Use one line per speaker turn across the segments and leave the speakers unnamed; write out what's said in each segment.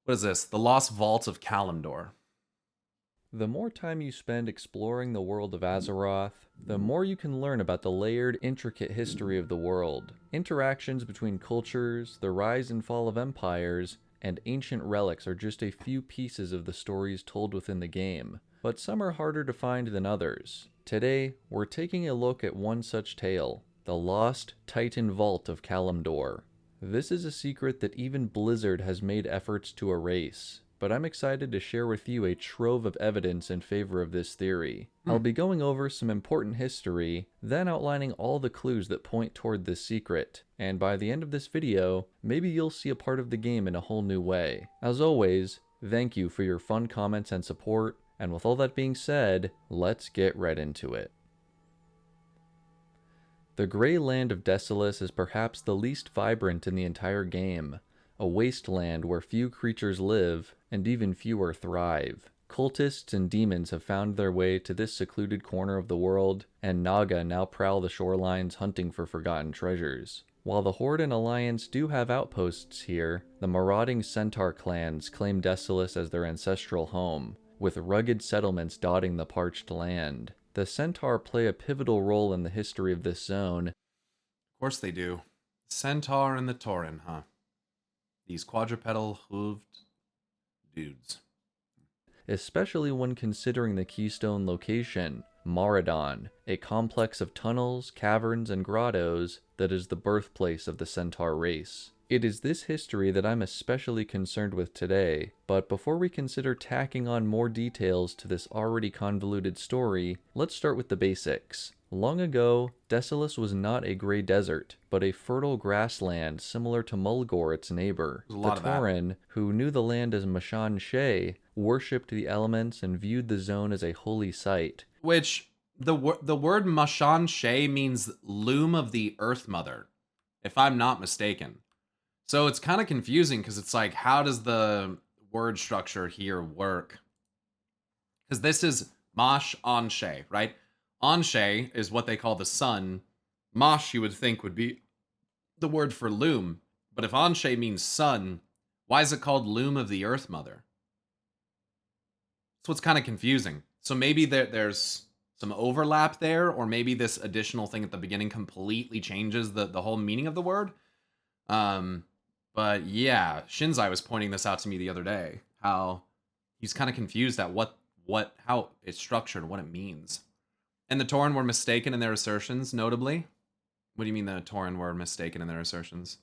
What is this? The Lost Vault of Kalimdor.
The more time you spend exploring the world of Azeroth, the more you can learn about the layered, intricate history of the world. Interactions between cultures, the rise and fall of empires, and ancient relics are just a few pieces of the stories told within the game, but some are harder to find than others. Today, we're taking a look at one such tale, the Lost Titan Vault of Kalimdor. This is a secret that even Blizzard has made efforts to erase, but I'm excited to share with you a trove of evidence in favor of this theory. I'll be going over some important history, then outlining all the clues that point toward this secret, and by the end of this video, maybe you'll see a part of the game in a whole new way. As always, thank you for your fun comments and support, and with all that being said, let's get right into it. The Grey Land of Desolace is perhaps the least vibrant in the entire game, a wasteland where few creatures live, and even fewer thrive. Cultists and demons have found their way to this secluded corner of the world, and Naga now prowl the shorelines hunting for forgotten treasures. While the Horde and Alliance do have outposts here, the marauding Centaur clans claim Desolace as their ancestral home, with rugged settlements dotting the parched land. The Centaur play a pivotal role in the history of this zone.
Of course they do. Centaur and the Tauren, huh? These quadrupedal hooved dudes.
Especially when considering the keystone location, Maradon, a complex of tunnels, caverns, and grottos that is the birthplace of the Centaur race. It is this history that I'm especially concerned with today, but before we consider tacking on more details to this already convoluted story, let's start with the basics. Long ago, Desolace was not a grey desert, but a fertile grassland similar to Mulgore, its neighbor. The Tauren, who knew the land as Mashan Shea, worshipped the elements and viewed the zone as a holy site.
Which, the word Mashan Shea means loom of the Earth Mother, if I'm not mistaken. So it's kind of confusing because it's like, how does the word structure here work? Because this is Mash Anshe, right? Anshe is what they call the sun. Mash, you would think, would be the word for loom. But if Anshe means sun, why is it called loom of the Earth Mother? That's what's kind of confusing. So maybe there's some overlap there, or maybe this additional thing at the beginning completely changes the whole meaning of the word. But yeah, Shinzai was pointing this out to me the other day, how he's kind of confused at how it's structured, what it means. And the Tauren were mistaken in their assertions, notably. What do you mean the Tauren were mistaken in their assertions?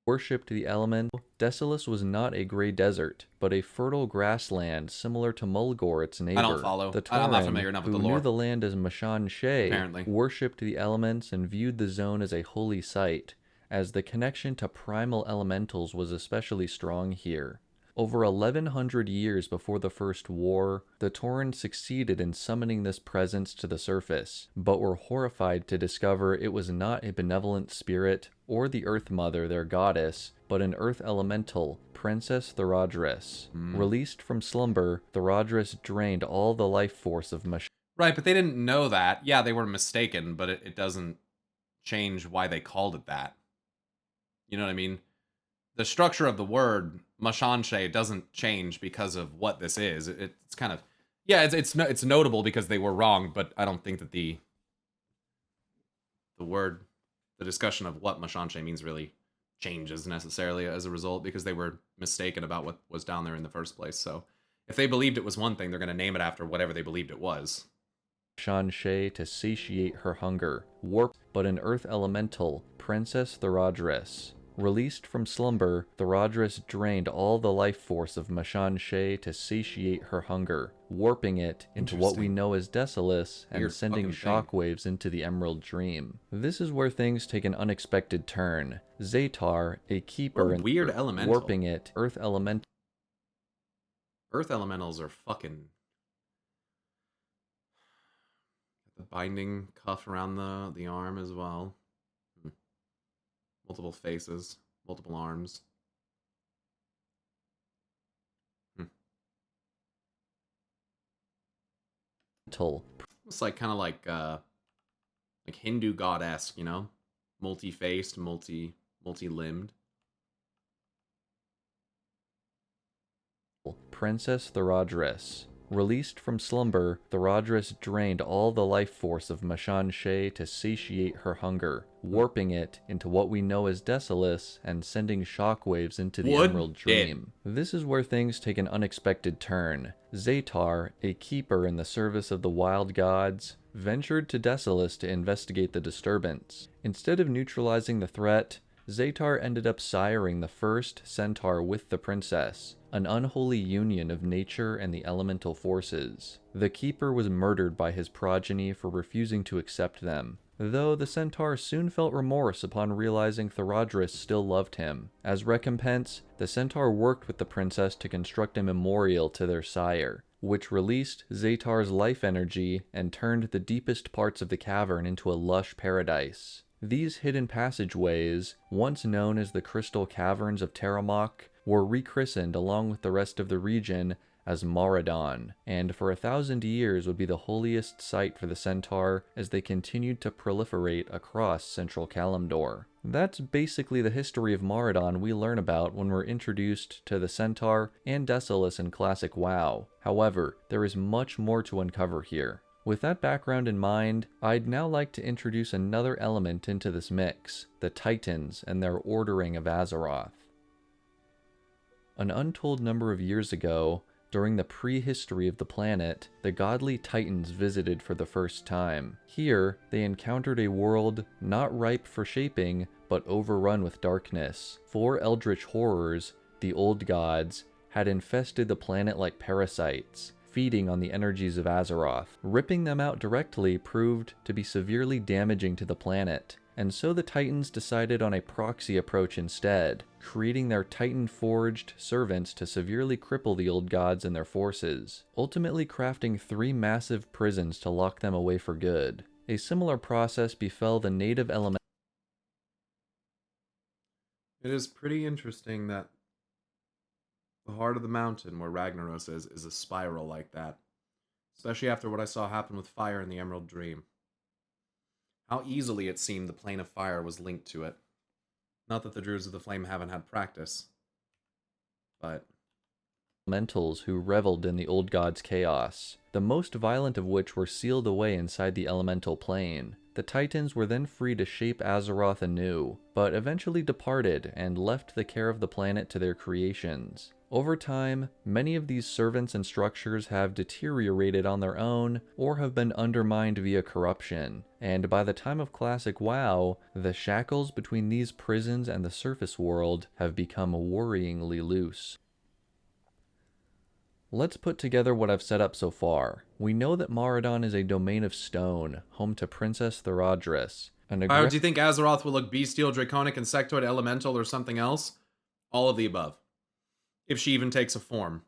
Worshipped the element. Desolace was not a grey desert, but a fertile grassland similar to Mulgore, its neighbor.
I don't follow.
The
I'm not
Tauren,
familiar enough with
who
the lore.
knew the land as Mashan Shea,
Apparently
worshipped the elements and viewed the zone as a holy site, as the connection to primal elementals was especially strong here. Over 1100 years before the First War, the Tauren succeeded in summoning this presence to the surface, but were horrified to discover it was not a benevolent spirit or the Earth Mother, their goddess, but an Earth Elemental, Princess Thoradris. Released from slumber, Thoradris drained all the life force of Mashan.
Right, but they didn't know that. Yeah, they were mistaken, but it doesn't change why they called it that. You know what I mean? The structure of the word Mashanshe doesn't change because of what this is. It's kind of, yeah, it's notable because they were wrong, but I don't think that the discussion of what Mashanshe means really changes necessarily as a result, because they were mistaken about what was down there in the first place. So if they believed it was one thing, they're going to name it after whatever they believed it was.
Shea to satiate her hunger, warped but an earth elemental, Princess Thoradris. Released from slumber, Thoradris drained all the life force of Mashan Shea to satiate her hunger, warping it into what we know as Desolace and
Weird
sending shockwaves into the Emerald Dream. This is where things take an unexpected turn. Zaytar, a keeper and
weird elemental,
warping it, Earth Elemental.
Earth elementals are fucking. The binding cuff around the arm as well. Multiple faces, multiple arms. It's like kind of like Hindu god-esque, you know, multi-faced, multi-limbed.
Princess Thorodris. Released from slumber, Thorodris drained all the life force of Mashan-Shé to satiate her hunger, warping it into what we know as Desolace and sending shockwaves into the Emerald Dream. This is where things take an unexpected turn. Zaytar, a keeper in the service of the wild gods, ventured to Desolace to investigate the disturbance. Instead of neutralizing the threat, Zaytar ended up siring the first centaur with the princess, an unholy union of nature and the elemental forces. The keeper was murdered by his progeny for refusing to accept them, though the centaur soon felt remorse upon realizing Thorodris still loved him. As recompense, the centaur worked with the princess to construct a memorial to their sire, which released Zaytar's life energy and turned the deepest parts of the cavern into a lush paradise. These hidden passageways, once known as the Crystal Caverns of Terramok, were rechristened along with the rest of the region as Maraudon, and for 1,000 years would be the holiest site for the centaur as they continued to proliferate across central Kalimdor. That's basically the history of Maraudon we learn about when we're introduced to the centaur and Desolace in Classic WoW. However, there is much more to uncover here. With that background in mind, I'd now like to introduce another element into this mix, the Titans and their ordering of Azeroth. An untold number of years ago, during the prehistory of the planet, the godly Titans visited for the first time. Here, they encountered a world not ripe for shaping, but overrun with darkness. 4 eldritch horrors, the old gods, had infested the planet like parasites, feeding on the energies of Azeroth. Ripping them out directly proved to be severely damaging to the planet, and so the Titans decided on a proxy approach instead, creating their Titan-forged servants to severely cripple the old gods and their forces, ultimately crafting 3 massive prisons to lock them away for good. A similar process befell the native element.
It is pretty interesting that the heart of the mountain, where Ragnaros is a spiral like that. Especially after what I saw happen with fire in the Emerald Dream. How easily it seemed the plane of fire was linked to it. Not that the Druids of the Flame haven't had practice, but
Elementals who reveled in the old god's chaos, the most violent of which were sealed away inside the elemental plane. The Titans were then free to shape Azeroth anew, but eventually departed and left the care of the planet to their creations. Over time, many of these servants and structures have deteriorated on their own or have been undermined via corruption, and by the time of Classic WoW, the shackles between these prisons and the surface world have become worryingly loose. Let's put together what I've set up so far. We know that Maraudon is a domain of stone, home to Princess Thorodris.
Do you think Azeroth will look bestial, draconic, insectoid, elemental, or something else? All of the above. If she even takes a form.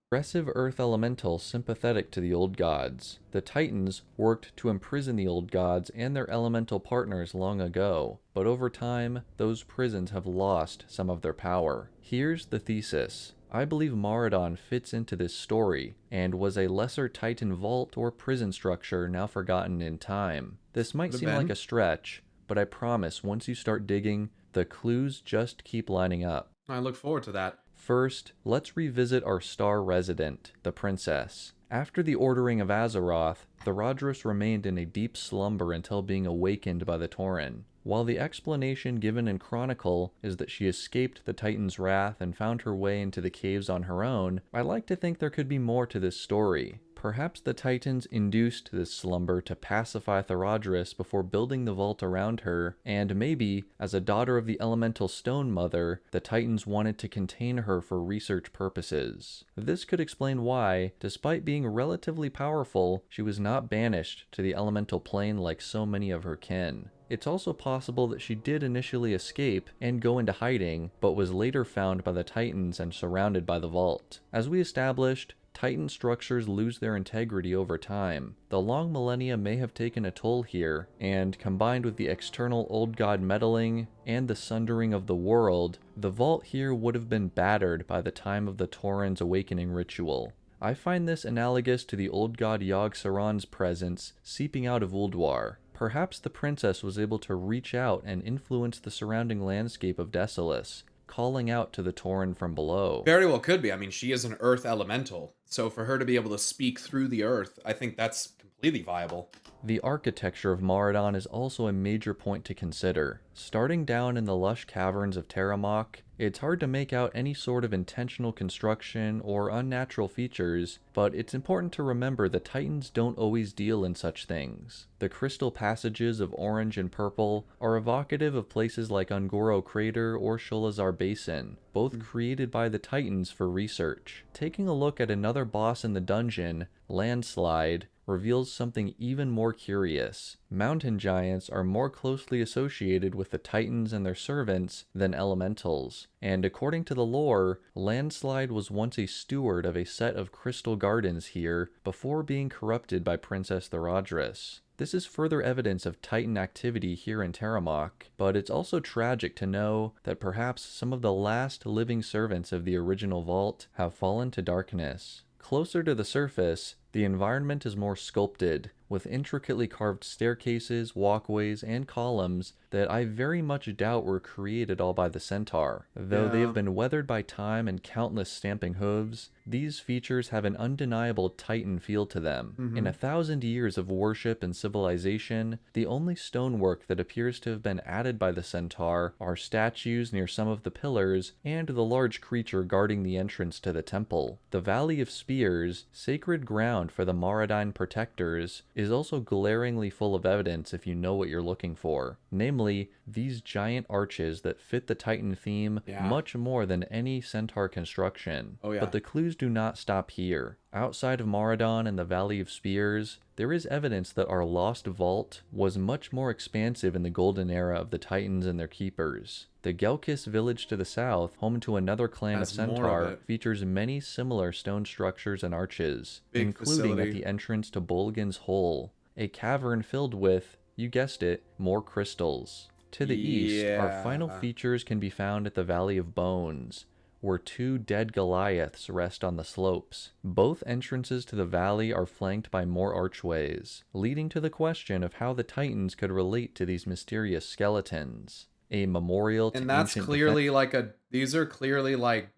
Aggressive earth elemental sympathetic to the old gods. The Titans worked to imprison the old gods and their elemental partners long ago, but over time, those prisons have lost some of their power. Here's the thesis. I believe Maraudon fits into this story, and was a lesser Titan vault or prison structure now forgotten in time. This might seem like a stretch, but I promise once you start digging, the clues just keep lining up.
I look forward to that.
First, let's revisit our star resident, the princess. After the ordering of Azeroth, Thorodris remained in a deep slumber until being awakened by the Tauren. While the explanation given in Chronicle is that she escaped the Titan's wrath and found her way into the caves on her own, I like to think there could be more to this story. Perhaps the Titans induced this slumber to pacify Thorodris before building the vault around her, and maybe, as a daughter of the Elemental Stone Mother, the Titans wanted to contain her for research purposes. This could explain why, despite being relatively powerful, she was not banished to the Elemental Plane like so many of her kin. It's also possible that she did initially escape and go into hiding, but was later found by the Titans and surrounded by the vault. As we established, Titan structures lose their integrity over time. The long millennia may have taken a toll here, and combined with the external old god meddling and the sundering of the world, the vault here would have been battered by the time of the Tauren's awakening ritual. I find this analogous to the old god Yogg-Saron's presence seeping out of Ulduar. Perhaps the princess was able to reach out and influence the surrounding landscape of Desolace, calling out to the Tauren from below.
Very well could be. I mean, she is an earth elemental. So for her to be able to speak through the earth, I think that's completely viable.
The architecture of Maradon is also a major point to consider. Starting down in the lush caverns of Terramok, it's hard to make out any sort of intentional construction or unnatural features, but it's important to remember the Titans don't always deal in such things. The crystal passages of orange and purple are evocative of places like Ungoro Crater or Sholazar Basin, both created by the Titans for research. Taking a look at another boss in the dungeon, Landslide, reveals something even more curious. Mountain giants are more closely associated with the Titans and their servants than elementals, and according to the lore, Landslide was once a steward of a set of crystal gardens here before being corrupted by Princess Theradris. This is further evidence of Titan activity here in Terramok, but it's also tragic to know that perhaps some of the last living servants of the original vault have fallen to darkness. Closer to the surface, the environment is more sculpted, with intricately carved staircases, walkways, and columns that I very much doubt were created all by the centaur. Though they have been weathered by time and countless stamping hooves, these features have an undeniable Titan feel to them. In 1,000 years of worship and civilization, the only stonework that appears to have been added by the centaur are statues near some of the pillars and the large creature guarding the entrance to the temple. The Valley of Spears, sacred ground for the Maradine protectors, is also glaringly full of evidence if you know what you're looking for. Namely, these giant arches that fit the Titan theme much more than any centaur construction. But the clues do not stop here. Outside of Maradon and the Valley of Spears, there is evidence that our lost vault was much more expansive in the golden era of the Titans and their keepers. The Gelkis village to the south, home to another clan of centaur, features many similar stone structures and arches, including at the entrance to Bolgan's Hole, a cavern filled with, you guessed it, more crystals. To the east, our final features can be found at the Valley of Bones, where two dead Goliaths rest on the slopes. Both entrances to the valley are flanked by more archways, leading to the question of how the Titans could relate to these mysterious skeletons. A memorial to
and that's clearly like a... These are clearly like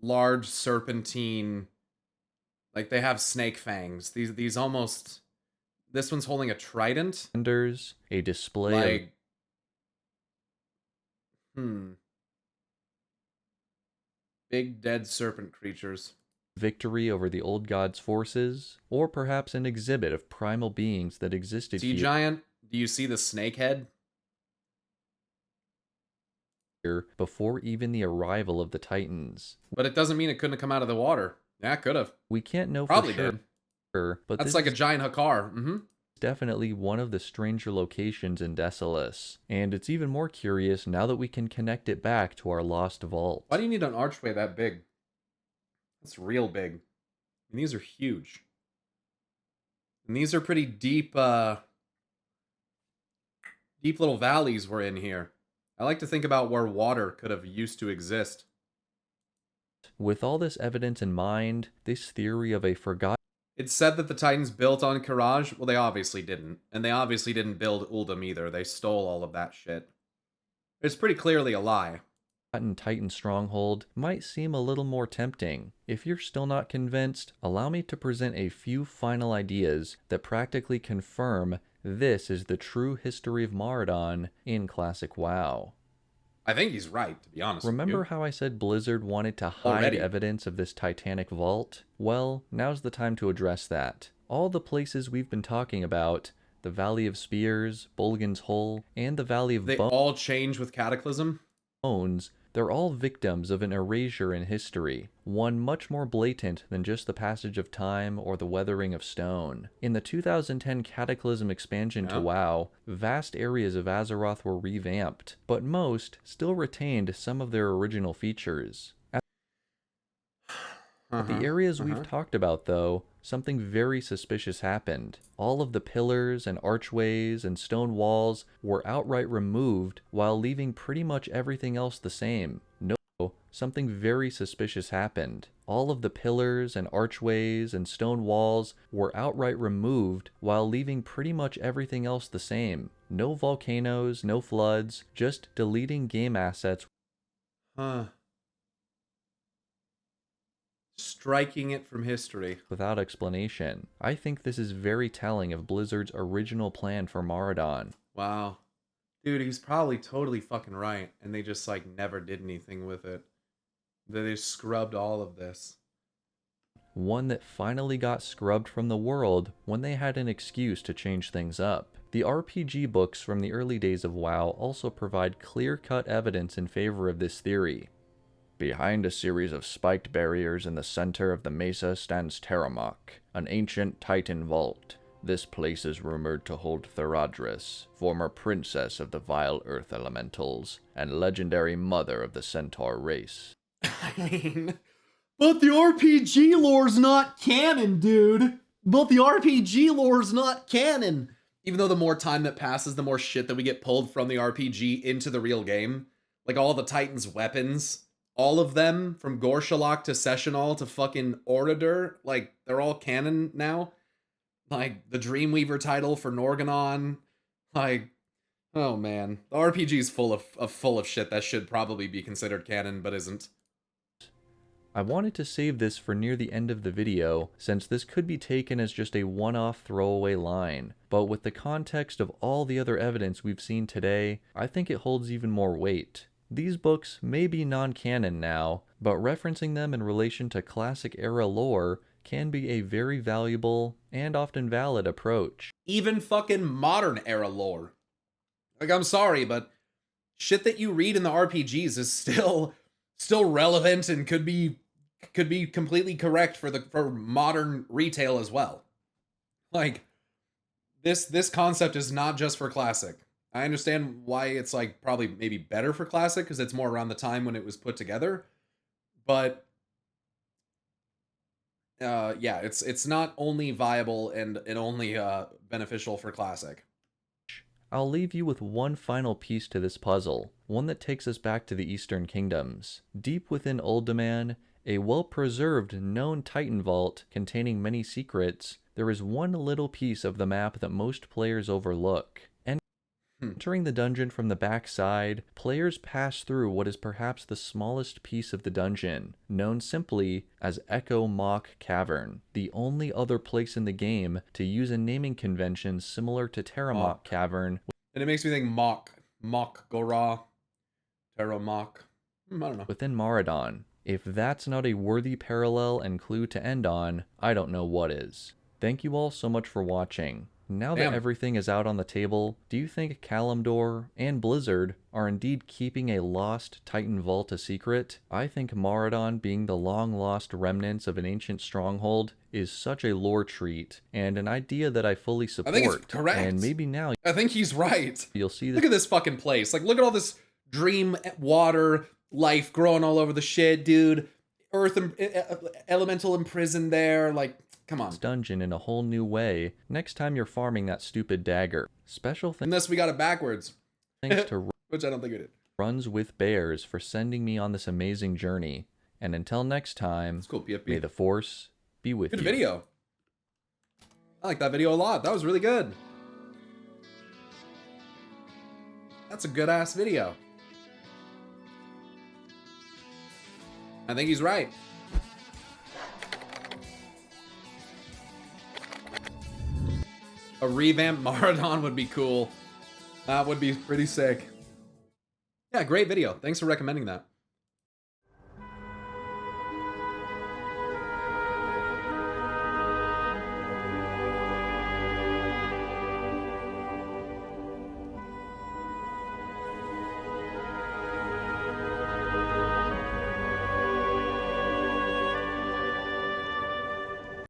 large serpentine... Like they have snake fangs. These almost... This one's holding a trident.
A display
like... Big dead serpent creatures.
Victory over the old god's forces, or perhaps an exhibit of primal beings that existed
Sea giant, do you see the snake head?
Before even the arrival of the Titans.
But it doesn't mean it couldn't have come out of the water. Yeah, it could have.
We can't know
Probably
for
did.
sure. But
that's like a giant Hakar.
Definitely one of the stranger locations in Desolus, and it's even more curious now that we can connect it back to our lost vault.
Why do you need an archway that big? That's real big. And these are huge. And these are pretty deep, deep little valleys we're in here. I like to think about where water could have used to exist.
With all this evidence in mind, this theory of a forgotten...
It's said that the Titans built on Karaj. Well, they obviously didn't. And they obviously didn't build Uldum either. They stole all of that shit. It's pretty clearly a lie.
Titan stronghold might seem a little more tempting. If you're still not convinced, allow me to present a few final ideas that practically confirm this is the true history of Maradon in Classic WoW.
I think he's right, to be honest with you.
Remember how I said Blizzard wanted to hide evidence of this titanic vault? Well, now's the time to address that. All the places we've been talking about, the Valley of Spears, Bolgan's Hole, and the Valley of
Bones... They all change with Cataclysm?
They're all victims of an erasure in history, one much more blatant than just the passage of time or the weathering of stone. In the 2010 Cataclysm expansion to WoW, vast areas of Azeroth were revamped, but most still retained some of their original features. At the areas we've talked about, though, something very suspicious happened. All of the pillars and archways and stone walls were outright removed while leaving pretty much everything else the same. No, something very suspicious happened. All of the pillars and archways and stone walls were outright removed while leaving pretty much everything else the same. No volcanoes, no floods, just deleting game assets
Huh. Striking it from history.
without explanation. I think this is very telling of Blizzard's original plan for Maradon.
Wow. Dude, he's probably totally fucking right. And they just, like, never did anything with it. They just scrubbed all of this.
One that finally got scrubbed from the world when they had an excuse to change things up. The RPG books from the early days of WoW also provide clear-cut evidence in favor of this theory. Behind a series of spiked barriers in the center of the mesa stands Terramok, an ancient titan vault. This place is rumored to hold Theradris, former princess of the vile earth elementals, and legendary mother of the centaur race.
I mean, but the RPG lore's not canon, dude. But the RPG lore's not canon. Even though the more time that passes, the more shit that we get pulled from the RPG into the real game. Like all the Titan's weapons, all of them, from Gorshalok to Sessional to fucking Oradur, like, they're all canon now. Like, the Dreamweaver title for Norganon. Like, oh man. The RPG's full of shit that should probably be considered canon, but isn't.
I wanted to save this for near the end of the video, since this could be taken as just a one-off throwaway line, but with the context of all the other evidence we've seen today, I think it holds even more weight. These books may be non-canon now, but referencing them in relation to classic-era lore can be a very valuable and often valid approach.
Even fucking modern-era lore. Like, I'm sorry, but shit that you read in the RPGs is still relevant and could be completely correct for modern retail as well. Like, this concept is not just for classic. I understand why it's like probably maybe better for classic because it's more around the time when it was put together, but yeah, it's not only viable and only beneficial for classic.
I'll leave you with one final piece to this puzzle, one that takes us back to the Eastern Kingdoms. Deep within Uldaman, a well-preserved known Titan Vault containing many secrets, there is one little piece of the map that most players overlook. Entering the dungeon from the back side, players pass through what is perhaps the smallest piece of the dungeon, known simply as Echo Mock Cavern, the only other place in the game to use a naming convention similar to Terramok Cavern.
And it makes me think Mock Gora, Terramok. I don't know.
Within Maradon. If that's not a worthy parallel and clue to end on, I don't know what is. Thank you all so much for watching. Now that everything is out on the table, do you think Kalimdor and Blizzard are indeed keeping a lost Titan Vault a secret? I think Maradon being the long-lost remnants of an ancient stronghold is such a lore treat, and an idea that I fully support.
I think it's correct.
And maybe now
I think he's right.
You'll see this.
Look at this fucking place. Like, look at all this dream water life growing all over the shit, dude. Earth elemental imprisoned there, like... Come on.
Dungeon in a whole new way next time you're farming that stupid dagger. Special thanks.
Unless we got it backwards.
Thanks to
which I don't think we did.
Runs with Bears for sending me on this amazing journey. And until next time,
That's cool, PFP.
may the Force be with you.
Good video. I like that video a lot. That was really good. That's a good ass video. I think he's right. A revamped Maradon would be cool. That would be pretty sick. Yeah, great video. Thanks for recommending that.